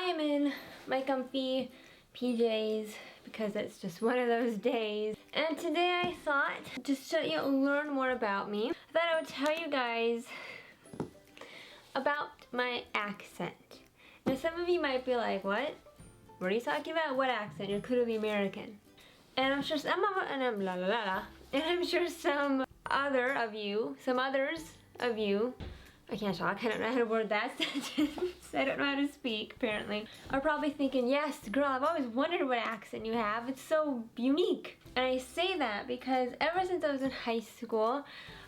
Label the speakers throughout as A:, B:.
A: I am in my comfy PJs because it's just one of those days. And today I thought, just so you learn more about me, I thought I would tell you guys about my accent. Now some of you might be like, what? What are you talking about? What accent? You're clearly American. And I'm sure some others of you, I can't talk, I don't know how to word that sentence, I don't know how to speak apparently, are probably thinking, yes girl, I've always wondered what accent you have, it's so unique. And I say that because ever since I was in high school,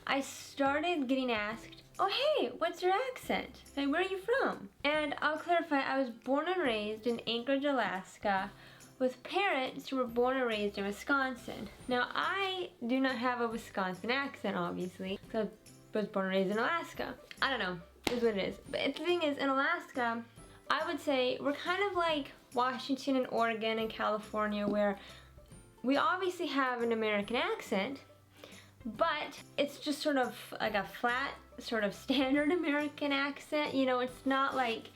A: I started getting asked, oh hey, what's your accent? Like, where are you from? And I'll clarify, I was born and raised in Anchorage, Alaska, with parents who were born and raised in Wisconsin. Now I do not have a Wisconsin accent, obviously, because I was born and raised in Alaska. I don't know, is what it is. But the thing is, in Alaska, I would say we're kind of like Washington and Oregon and California, where we obviously have an American accent, but it's just sort of like a flat, sort of standard American accent. You know, it's not like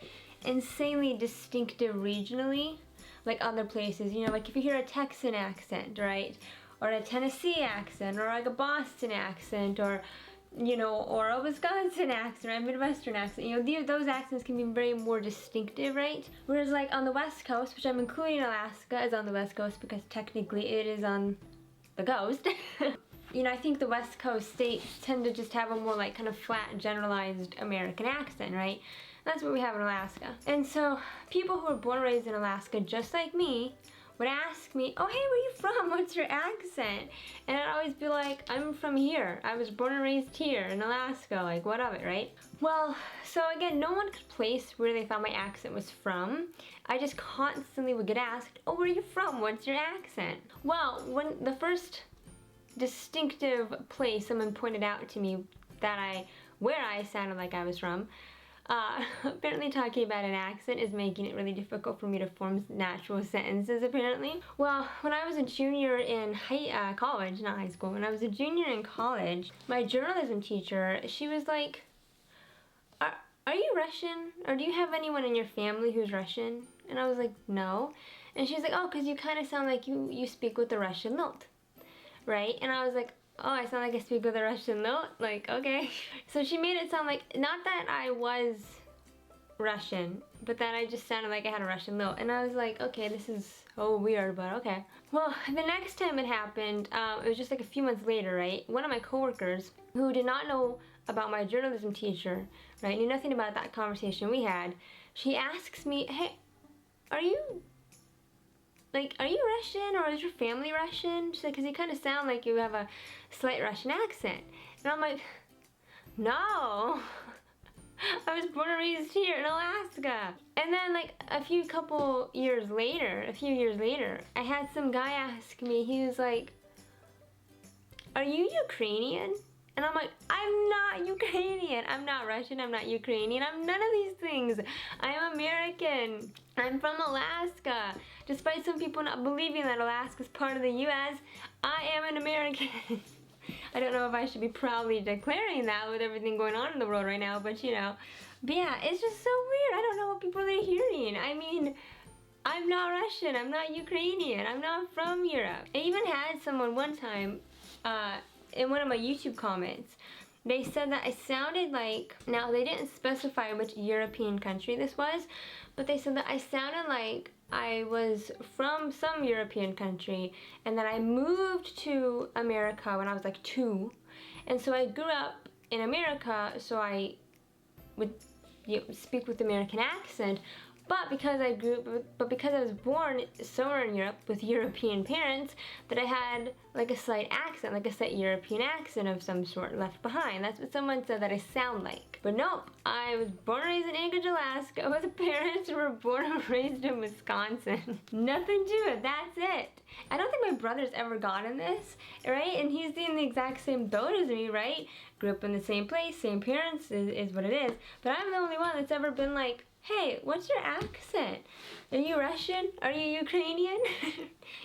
A: insanely distinctive regionally like other places. You know, like if you hear a Texan accent, right? Or a Tennessee accent, or like a Boston accent, or you know, or a Wisconsin accent, or a Midwestern accent. You know, those accents can be very more distinctive, right? Whereas like on the West Coast, which I'm including Alaska is on the West Coast because technically it is on the coast. You know, I think the West Coast states tend to just have a more like kind of flat, generalized American accent, right? That's what we have in Alaska. And so people who are born and raised in Alaska, just like me, would ask me, oh hey, where you from? What's your accent? And I'd always be like, I'm from here. I was born and raised here in Alaska, like what of it, right? Well, so again, no one could place where they thought my accent was from. I just constantly would get asked, oh, where are you from? What's your accent? Well, when the first distinctive place someone pointed out to me that where I sounded like I was from, apparently talking about an accent is making it really difficult for me to form natural sentences, apparently. Well, when I was a junior in college, not high school, when I was a junior in college, my journalism teacher, she was like, are you Russian? Or do you have anyone in your family who's Russian? And I was like, no. And she was like, oh, because you kind of sound like you speak with a Russian note, right? And I was like, oh, I sound like I speak with a Russian note? Like, okay. So she made it sound like, not that I was Russian, but that I just sounded like I had a Russian note. And I was like, okay, this is so weird, but okay. Well, the next time it happened, it was just like a few months later, right? One of my coworkers, who did not know about my journalism teacher, right, knew nothing about that conversation we had, she asks me, hey, are you Russian, or is your family Russian? She's like, because you kind of sound like you have a slight Russian accent. And I'm like, no. I was born and raised here in Alaska. And then like a few years later, I had some guy ask me, he was like, are you Ukrainian? And I'm like, I'm not Ukrainian, I'm not Russian, I'm not Ukrainian, I'm none of these things. I'm American. I'm from Alaska. Despite some people not believing that Alaska is part of the US, I am an American. I don't know if I should be proudly declaring that with everything going on in the world right now, but you know. But yeah, it's just so weird. I don't know what people are hearing. I mean, I'm not Russian, I'm not Ukrainian, I'm not from Europe. I even had someone one time, in one of my YouTube comments, they said that I sounded like, now they didn't specify which European country this was, but they said that I sounded like I was from some European country and that I moved to America when I was like 2. And so I grew up in America, so I would speak with American accent. But because I was born somewhere in Europe with European parents, that I had like a slight accent, like a slight European accent of some sort left behind. That's what someone said that I sound like. But nope, I was born and raised in Anchorage, Alaska with parents who were born and raised in Wisconsin. Nothing to it, that's it. I don't think my brother's ever gotten this, right? And he's in the exact same boat as me, right? Grew up in the same place, same parents is what it is. But I'm the only one that's ever been like, hey, what's your accent? Are you Russian? Are you Ukrainian?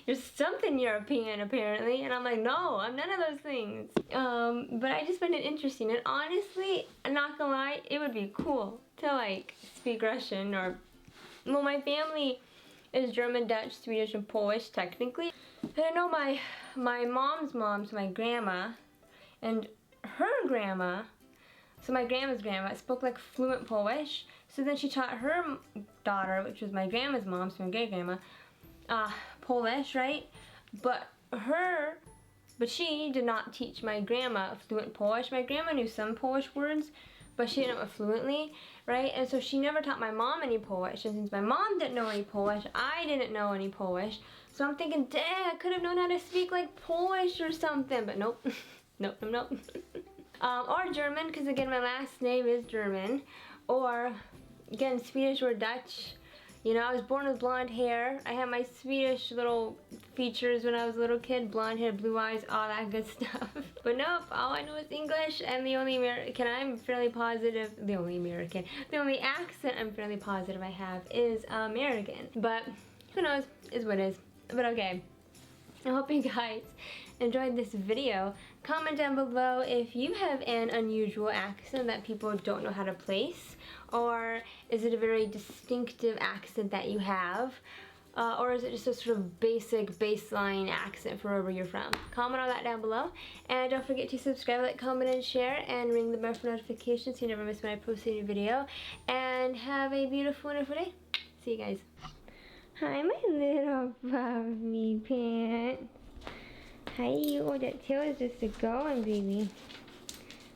A: You're something European apparently. And I'm like, no, I'm none of those things. But I just find it interesting. And honestly, I'm not gonna lie, it would be cool to like speak Russian or Well, my family is German, Dutch, Swedish, and Polish, technically. And I know my mom's mom, so my grandma, and her grandma, so my grandma's grandma, spoke like fluent Polish. So then she taught her daughter, which was my grandma's mom, so my great-grandma, Polish, right? But she did not teach my grandma fluent Polish. My grandma knew some Polish words, but she didn't know it fluently, right? And so she never taught my mom any Polish. And since my mom didn't know any Polish, I didn't know any Polish. So I'm thinking, dang, I could have known how to speak like Polish or something, but nope. Nope. Or German, because again, my last name is German. Or, again, Swedish or Dutch. You know, I was born with blonde hair. I had my Swedish little features when I was a little kid. Blonde hair, blue eyes, all that good stuff. But nope, all I know is English, and the only American I'm fairly positive, the only accent I'm fairly positive I have is American. But who knows, is what is. But okay, I hope you guys enjoyed this video. Comment down below if you have an unusual accent that people don't know how to place, or is it a very distinctive accent that you have, or is it just a sort of basic baseline accent for wherever you're from? Comment all that down below, and don't forget to subscribe, like, comment, and share, and ring the bell for notifications so you never miss when I post a new video. And have a beautiful, wonderful day. See you guys. Hi, my little puppy pants. Hi, you. Oh, that tail is just a going, baby.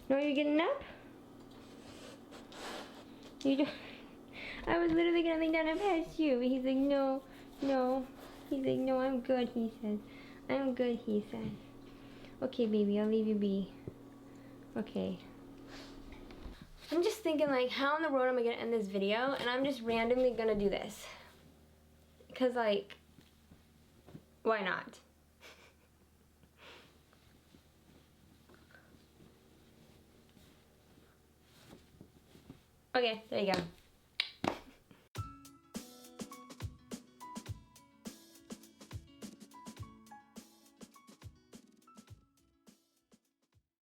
A: No, you're getting up? You don't. I was literally gonna lay down and pet you. He's like, no, no. He's like, no, I'm good, he says. I'm good, he says. Okay, baby, I'll leave you be. Okay. I'm just thinking, like, how in the world am I gonna end this video? And I'm just randomly gonna do this. Because, like, why not? Okay, there you go.